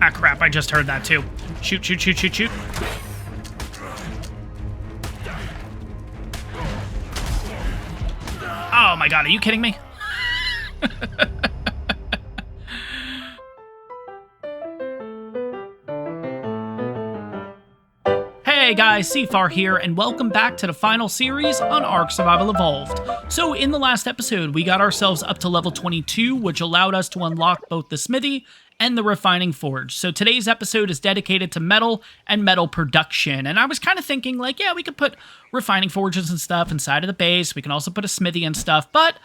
Ah, crap, I just heard that too. Shoot, shoot, shoot, shoot, shoot. Oh my god, are you kidding me? Hey guys, Seafar here, and welcome back to the final series on ARK Survival Evolved. So in the last episode, we got ourselves up to level 22, which allowed us to unlock both the smithy and the refining forge. So today's episode is dedicated to metal and metal production. And I was kind of thinking, like, yeah, we could put refining forges and stuff inside of the base. We can also put a smithy and stuff, but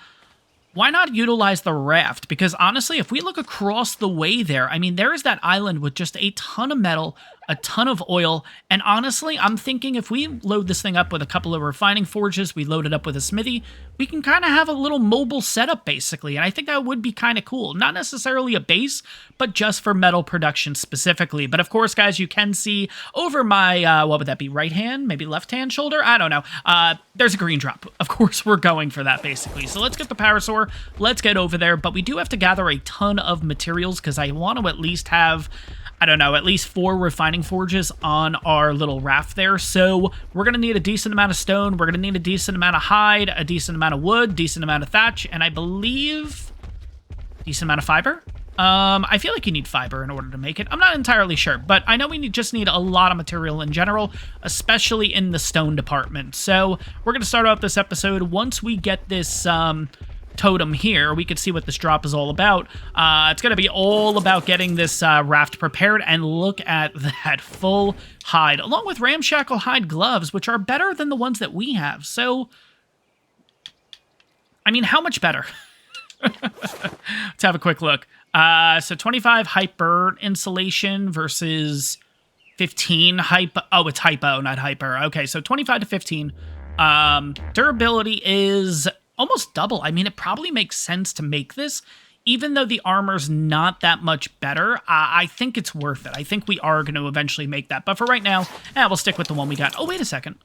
why not utilize the raft? Because honestly, if we look across the way there, I mean, there is that island with just a ton of metal, a ton of oil, and honestly, I'm thinking if we load this thing up with a couple of refining forges, we load it up with a smithy, we can kind of have a little mobile setup, basically, and I think that would be kind of cool. Not necessarily a base, but just for metal production specifically. But of course, guys, you can see over my, what would that be, right hand? Maybe left hand shoulder? I don't know. There's a green drop. Of course, we're going for that, basically. So let's get the parasaur, let's get over there, but we do have to gather a ton of materials because I want to at least have, I don't know, at least 4 refining forges on our little raft there. So we're going to need a decent amount of stone. We're going to need a decent amount of hide, a decent amount of wood, decent amount of thatch, and I believe decent amount of fiber. I feel like you need fiber in order to make it. I'm not entirely sure, but I know we just need a lot of material in general, especially in the stone department. So we're going to start off this episode. Once we get this totem here, we could see what this drop is all about. It's going to be all about getting this raft prepared, and look at that full hide, along with ramshackle hide gloves, which are better than the ones that we have. So, I mean, how much better? Let's have a quick look. So 25 hyper insulation versus 15 hypo. Oh, it's hypo, not hyper. Okay, so 25 to 15. Durability is almost double. I mean, it probably makes sense to make this, even though the armor's not that much better. I think it's worth it. I think we are going to eventually make that. But for right now, we'll stick with the one we got. Oh, wait a second.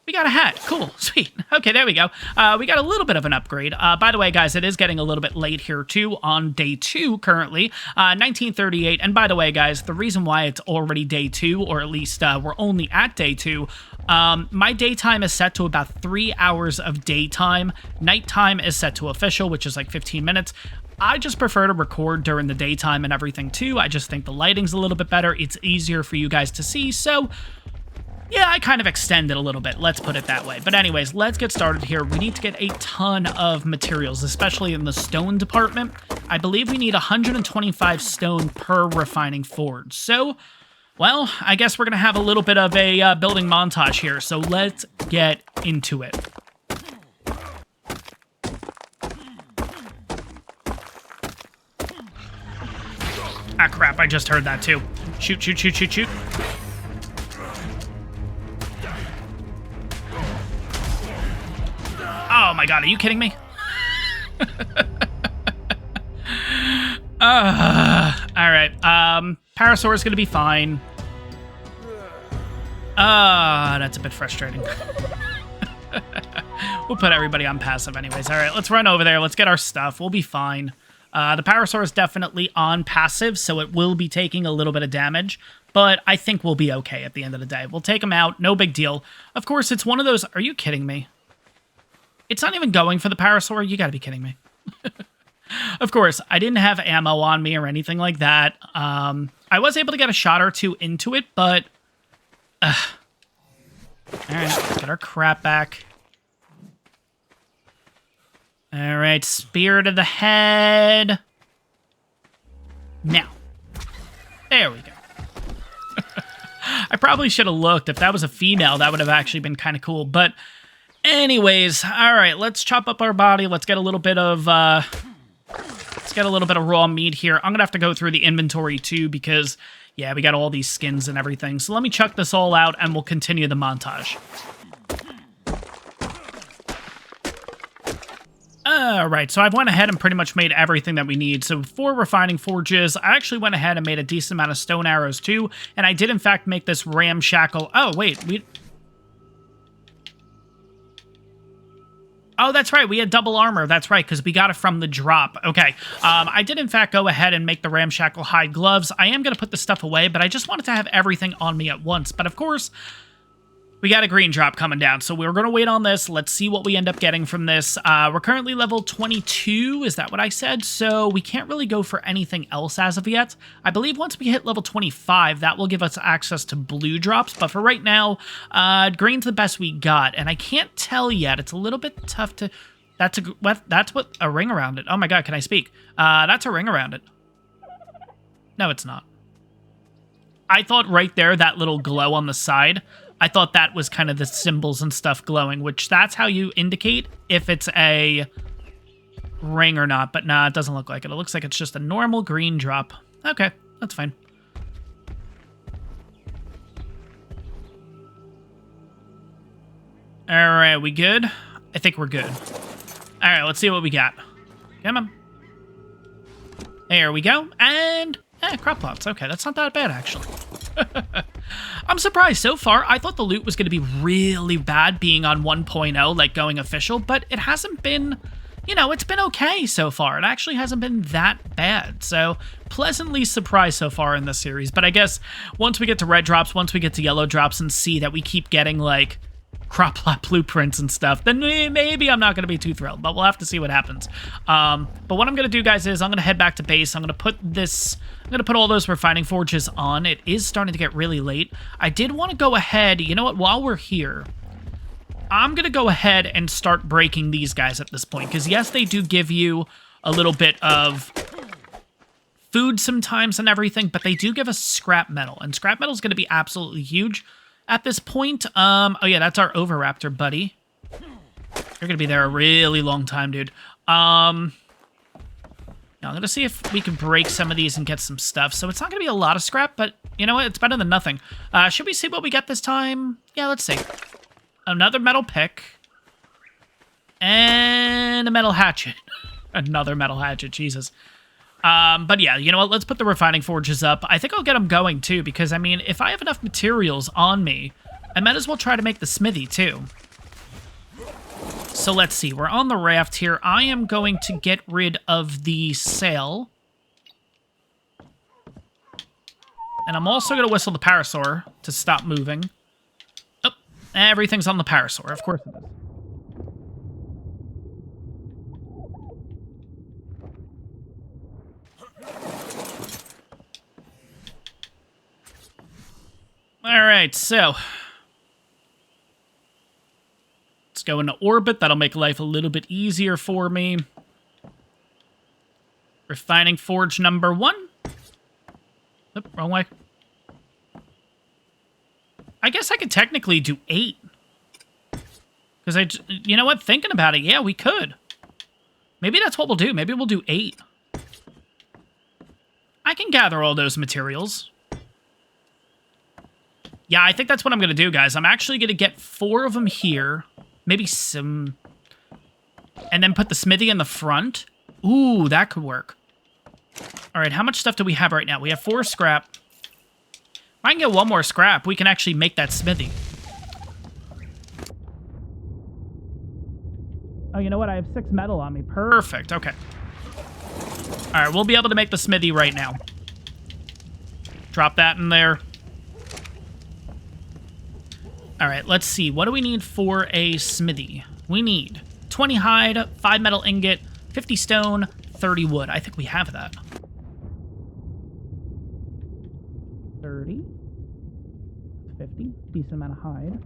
We got a hat. Cool. Sweet. Okay, there we go. We got a little bit of an upgrade. By the way, guys, it is getting a little bit late here, too, on day 2 currently, 1938. And by the way, guys, the reason why it's already day 2, or at least we're only at day 2, my daytime is set to about 3 hours of daytime. Nighttime is set to official, which is like 15 minutes. I just prefer to record during the daytime and everything, too. I just think the lighting's a little bit better. It's easier for you guys to see, so yeah, I kind of extend it a little bit, let's put it that way. But anyways, let's get started here. We need to get a ton of materials, especially in the stone department. I believe we need 125 stone per refining forge. So, well, I guess we're going to have a little bit of a building montage here. So let's get into it. Ah, crap, I just heard that too. Shoot, shoot, shoot, shoot, shoot. Oh my god, are you kidding me? Alright, parasaur is gonna be fine. That's a bit frustrating. We'll put everybody on passive anyways. Alright, let's run over there, let's get our stuff, we'll be fine. The parasaur is definitely on passive, so it will be taking a little bit of damage, but I think we'll be okay at the end of the day. We'll take him out, no big deal. Of course, it's one of those, are you kidding me? It's not even going for the parasaur. You gotta be kidding me. Of course, I didn't have ammo on me or anything like that. I was able to get a shot or 2 into it, but alright, let's get our crap back. Alright, spear to the head. Now. There we go. I probably should have looked. If that was a female, that would have actually been kind of cool, but anyways, all right, let's chop up our body. Let's get a little bit of raw meat here. I'm gonna have to go through the inventory too because, yeah, we got all these skins and everything. So let me chuck this all out and we'll continue the montage. All right, so I've went ahead and pretty much made everything that we need. So 4 refining forges. I actually went ahead and made a decent amount of stone arrows too, and I did in fact make this ramshackle. Oh wait, Oh, that's right. We had double armor. That's right, because we got it from the drop. Okay. I did, in fact, go ahead and make the ramshackle hide gloves. I am going to put the stuff away, but I just wanted to have everything on me at once. But, of course, we got a green drop coming down, so we're going to wait on this. Let's see what we end up getting from this. We're currently level 22. Is that what I said? So we can't really go for anything else as of yet. I believe once we hit level 25, that will give us access to blue drops. But for right now, green's the best we got. And I can't tell yet. It's a little bit tough to... That's what a ring around it. Oh my god, can I speak? That's a ring around it. No, it's not. I thought right there, that little glow on the side... I thought that was kind of the symbols and stuff glowing, which that's how you indicate if it's a ring or not. But nah, it doesn't look like it. It looks like it's just a normal green drop. Okay, that's fine. All right, we good? I think we're good. All right, let's see what we got. Come on. There we go. And crop plots. Okay, that's not that bad, actually. I'm surprised so far. I thought the loot was going to be really bad being on 1.0, like going official, but it hasn't been, you know, it's been okay so far. It actually hasn't been that bad. So pleasantly surprised so far in this series. But I guess once we get to red drops, once we get to yellow drops and see that we keep getting like crop plot blueprints and stuff, then maybe I'm not going to be too thrilled, but we'll have to see what happens. But what I'm going to do, guys, is I'm going to head back to base. I'm going to put all those refining forges on. It is starting to get really late. I did want to go ahead, you know what, while we're here, I'm going to go ahead and start breaking these guys at this point, because yes, they do give you a little bit of food sometimes and everything, but they do give us scrap metal, and scrap metal is going to be absolutely huge at this point. Oh yeah, that's our Overraptor buddy. You're gonna be there a really long time, dude. Now I'm gonna see if we can break some of these and get some stuff. So it's not gonna be a lot of scrap, but you know what? It's better than nothing. Should we see what we get this time? Yeah, let's see. Another metal pick. And a metal hatchet. Another metal hatchet, Jesus. But yeah, you know what? Let's put the refining forges up. I think I'll get them going too, because I mean, if I have enough materials on me, I might as well try to make the smithy too. So let's see. We're on the raft here. I am going to get rid of the sail. And I'm also going to whistle the parasaur to stop moving. Oh, everything's on the parasaur. Of course it is. All right, so let's go into orbit. That'll make life a little bit easier for me. Refining forge number 1. Oop, wrong way. I guess I could technically do 8. Because you know what? Thinking about it, yeah, we could. Maybe that's what we'll do. Maybe we'll do 8. I can gather all those materials. Yeah, I think that's what I'm going to do, guys. I'm actually going to get 4 of them here. Maybe some... And then put the smithy in the front. Ooh, that could work. All right, how much stuff do we have right now? We have 4 scrap. If I can get 1 more scrap, we can actually make that smithy. Oh, you know what? I have 6 metal on me. Perfect. Okay. All right, we'll be able to make the smithy right now. Drop that in there. All right, let's see. What do we need for a smithy? We need 20 hide, 5 metal ingot, 50 stone, 30 wood. I think we have that. 30. 50. Decent amount of hide.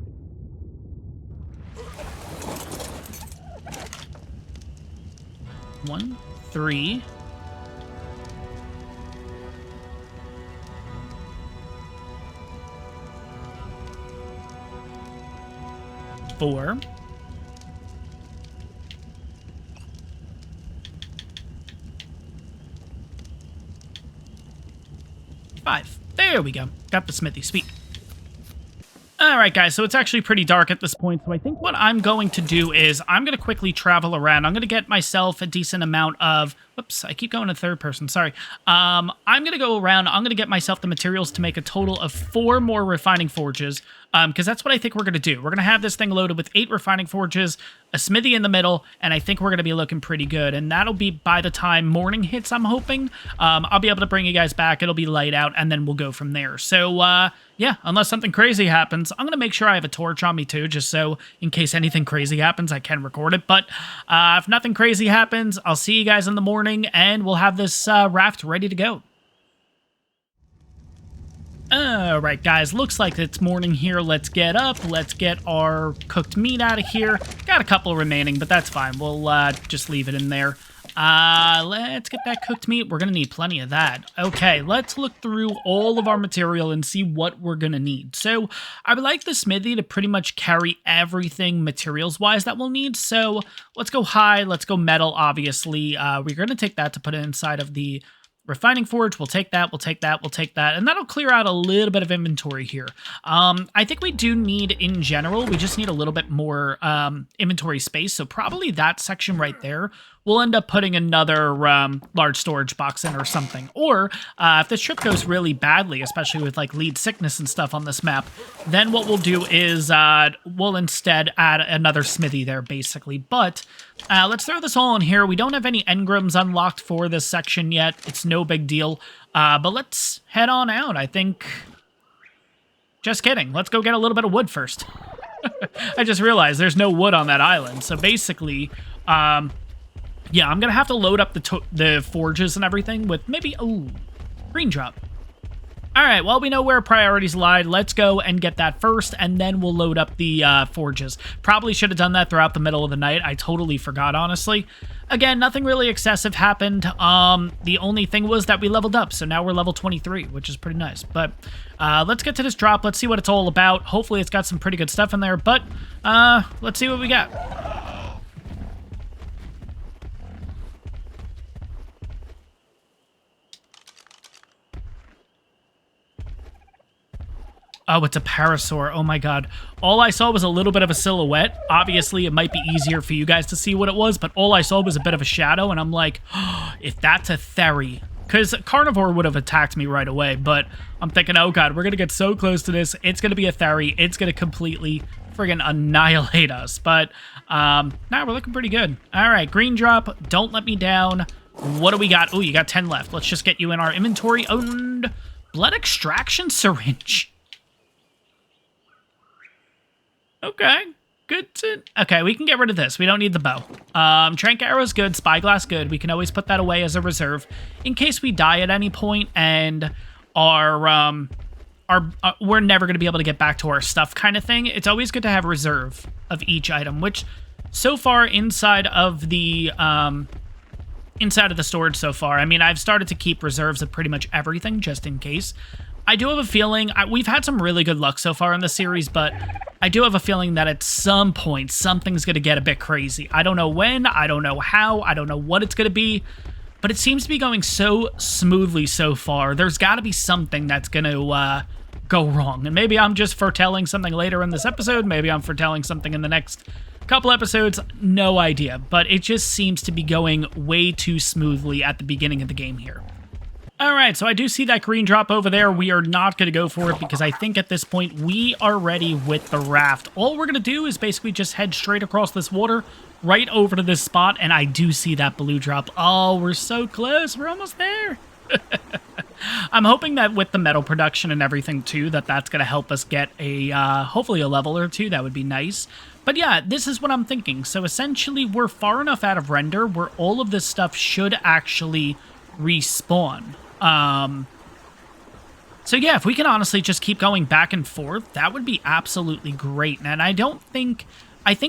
One, 3. Four. 5. There we go. Got the smithy. Sweet. All right, guys, so it's actually pretty dark at this point, so I think what I'm going to do is I'm going to quickly travel around. I'm going to get myself a decent amount of... Whoops, I keep going to third person, sorry. I'm going to go around. I'm going to get myself the materials to make a total of 4 more refining forges, because that's what I think we're going to do. We're going to have this thing loaded with 8 refining forges, a smithy in the middle, and I think we're going to be looking pretty good, and that'll be by the time morning hits, I'm hoping. I'll be able to bring you guys back. It'll be light out, and then we'll go from there. So, yeah, unless something crazy happens, I'm going to make sure I have a torch on me too, just so in case anything crazy happens, I can record it. But if nothing crazy happens, I'll see you guys in the morning, and we'll have this raft ready to go. Alright, guys, looks like it's morning here. Let's get up. Let's get our cooked meat out of here. Got a couple remaining, but that's fine. We'll just leave it in there. Let's get that cooked meat. We're gonna need plenty of that. Okay, let's look through all of our material and see what we're gonna need. So, I would like the smithy to pretty much carry everything materials-wise that we'll need. So, let's go high, let's go metal, obviously. We're gonna take that to put it inside of the refining forge. We'll take that, we'll take that, we'll take that, and that'll clear out a little bit of inventory here. I think we do need, in general, we just need a little bit more inventory space, so probably that section right there. We'll end up putting another large storage box in or something. Or, if this trip goes really badly, especially with, like, lead sickness and stuff on this map, then what we'll do is we'll instead add another smithy there, basically. But let's throw this all in here. We don't have any engrams unlocked for this section yet. It's no big deal. But let's head on out, I think. Just kidding. Let's go get a little bit of wood first. I just realized there's no wood on that island. So basically... yeah, I'm going to have to load up the forges and everything with maybe... Ooh, green drop. All right, well, we know where priorities lie. Let's go and get that first, and then we'll load up the forges. Probably should have done that throughout the middle of the night. I totally forgot, honestly. Again, nothing really excessive happened. The only thing was that we leveled up, so now we're level 23, which is pretty nice. But let's get to this drop. Let's see what it's all about. Hopefully it's got some pretty good stuff in there, but let's see what we got. Oh, it's a parasaur. Oh my god. All I saw was a little bit of a silhouette. Obviously, it might be easier for you guys to see what it was, but all I saw was a bit of a shadow, and I'm like, oh, if that's a Theri. Because Carnivore would have attacked me right away, but I'm thinking, oh god, we're going to get so close to this. It's going to be a Theri. It's going to completely friggin' annihilate us. But, nah, we're looking pretty good. All right, green drop. Don't let me down. What do we got? Oh, you got 10 left. Let's just get you in our inventory. And blood extraction syringe. Okay, good to... Okay, we can get rid of this. We don't need the bow. Trank arrow's good, spyglass good. We can always put that away as a reserve in case we die at any point and we're never going to be able to get back to our stuff kind of thing. It's always good to have reserve of each item, which so far inside of the storage so far, I mean, I've started to keep reserves of pretty much everything just in case. I do have a feeling, we've had some really good luck so far in the series, but I do have a feeling that at some point, something's going to get a bit crazy. I don't know when, I don't know how, I don't know what it's going to be, but it seems to be going so smoothly so far. There's got to be something that's going to go wrong, and maybe I'm just foretelling something later in this episode, maybe I'm foretelling something in the next couple episodes, no idea, but it just seems to be going way too smoothly at the beginning of the game here. Alright, so I do see that green drop over there. We are not going to go for it because I think at this point we are ready with the raft. All we're going to do is basically just head straight across this water, right over to this spot, and I do see that blue drop. Oh, we're so close. We're almost there. I'm hoping that with the metal production and everything too, that's going to help us get a, hopefully a level or two. That would be nice. But yeah, this is what I'm thinking. So essentially, we're far enough out of render where all of this stuff should actually respawn. So yeah, if we can honestly just keep going back and forth, that would be absolutely great. And I think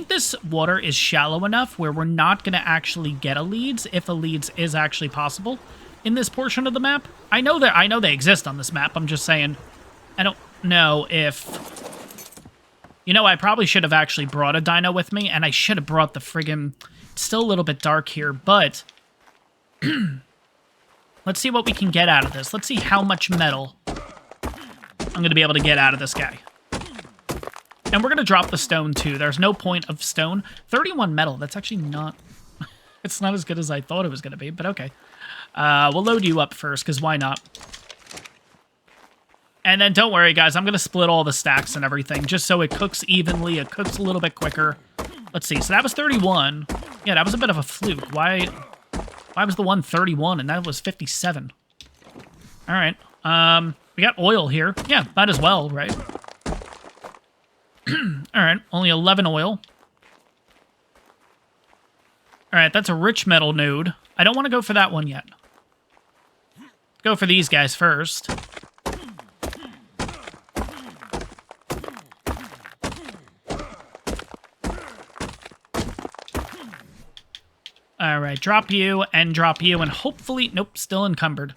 this water is shallow enough where we're not going to actually get a leads, if a leads is actually possible in this portion of the map. I know they exist on this map. I'm just saying, I don't know if... You know, I probably should have actually brought a dino with me, and I should have brought the friggin... It's still a little bit dark here, but... Let's see what we can get out of this. Let's see how much metal I'm going to be able to get out of this guy. And we're going to drop the stone, too. There's no point of stone. 31 metal. That's actually not... It's not as good as I thought it was going to be, but okay. We'll load you up first, because why not? And then don't worry, guys. I'm going to split all the stacks and everything, just so it cooks evenly. It cooks a little bit quicker. Let's see. So that was 31. Yeah, that was a bit of a fluke. Why was the one 31 and that was 57? All right. We got oil here. Yeah, might as well, right? All right, only 11 oil. All right, that's a rich metal node. I don't want to go for that one yet. Go for these guys first. All right, drop you, and hopefully... Nope, still encumbered.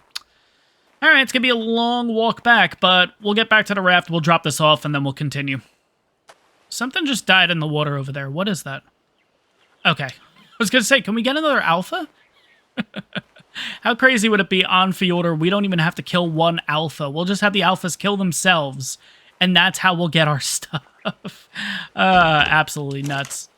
All right, it's going to be a long walk back, but we'll get back to the raft, we'll drop this off, and then we'll continue. Something just died in the water over there. What is that? Okay. I was going to say, can we get another alpha? How crazy would it be on Fjordur? We don't even have to kill one alpha. We'll just have the alphas kill themselves, and that's how we'll get our stuff. Absolutely nuts.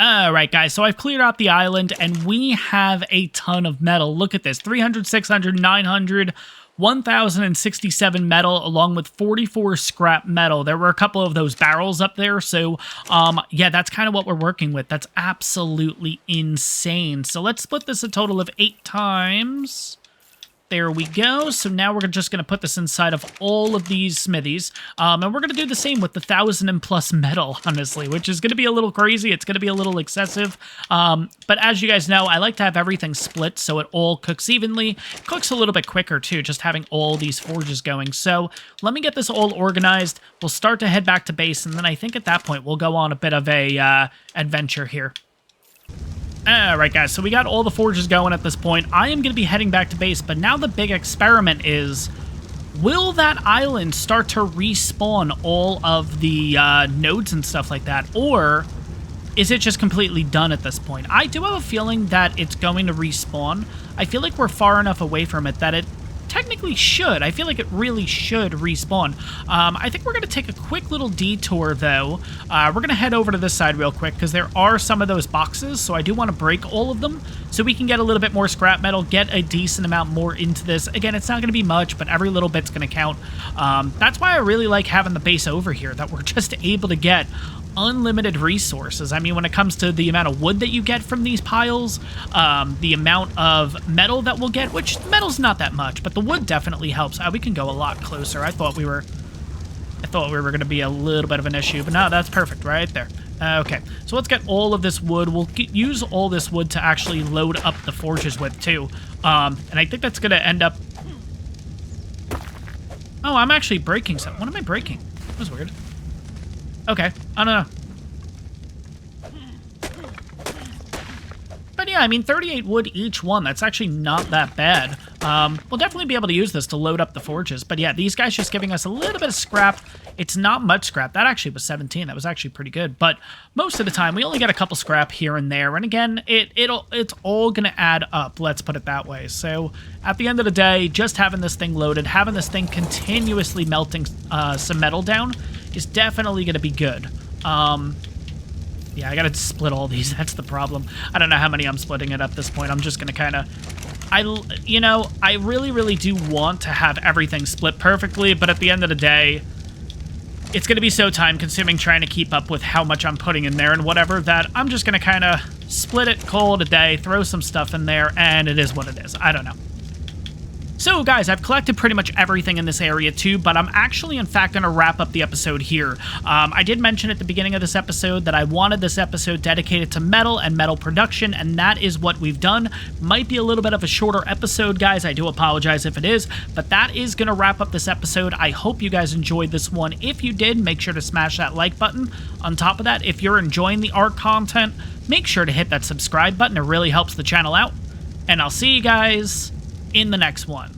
Alright, guys, so I've cleared out the island, and we have a ton of metal. Look at this, 300, 600, 900, 1,067 metal, along with 44 scrap metal. There were a couple of those barrels up there, so, yeah, that's kind of what we're working with. That's absolutely insane. So let's split this a total of 8 times. There we go. So now we're just going to put this inside of all of these smithies. And we're going to do the same with the 1,000 and plus metal, honestly, which is going to be a little crazy. It's going to be a little excessive. But as you guys know, I like to have everything split so it all cooks evenly. It cooks a little bit quicker, too, just having all these forges going. So let me get this all organized. We'll start to head back to base, and then I think at that point we'll go on a bit of a adventure here. Alright, guys, so we got all the forges going at this point. I am going to be heading back to base, but now the big experiment is, will that island start to respawn all of the nodes and stuff like that, or is it just completely done at this point? I do have a feeling that it's going to respawn. I feel like we're far enough away from it that it technically should. I feel like it really should respawn. I think we're going to take a quick little detour, though. We're going to head over to this side real quick, because there are some of those boxes, so I do want to break all of them, so we can get a little bit more scrap metal, get a decent amount more into this. Again, it's not going to be much, but every little bit's going to count. That's why I really like having the base over here, that we're just able to get unlimited resources. I mean, when it comes to the amount of wood that you get from these piles, the amount of metal that we'll get, which metal's not that much, but the wood definitely helps. We can go a lot closer. I thought we were going to be a little bit of an issue, but no, that's perfect right there. Okay, so let's get all of this wood. We'll use all this wood to actually load up the forges with, too. And I think that's going to end up... Oh, I'm actually breaking something. What am I breaking? That was weird. Okay, I don't know. But yeah, I mean, 38 wood each one. That's actually not that bad. We'll definitely be able to use this to load up the forges. But yeah, these guys just giving us a little bit of scrap. It's not much scrap. That actually was 17. That was actually pretty good. But most of the time, we only get a couple scrap here and there. And again, it's all going to add up, let's put it that way. So at the end of the day, just having this thing loaded, having this thing continuously melting some metal down is definitely going to be good. Yeah, I gotta split all these. That's the problem. I don't know how many I'm splitting at this point. I'm just gonna kind of... I really, really do want to have everything split perfectly, but at the end of the day, it's gonna be so time-consuming trying to keep up with how much I'm putting in there and whatever that I'm just gonna kind of split it, call it a day, throw some stuff in there, and it is what it is. I don't know. So, guys, I've collected pretty much everything in this area, too, but I'm actually, in fact, going to wrap up the episode here. I did mention at the beginning of this episode that I wanted this episode dedicated to metal and metal production, and that is what we've done. Might be a little bit of a shorter episode, guys. I do apologize if it is, but that is going to wrap up this episode. I hope you guys enjoyed this one. If you did, make sure to smash that like button. On top of that, if you're enjoying the ARK content, make sure to hit that subscribe button. It really helps the channel out. And I'll see you guys in the next one.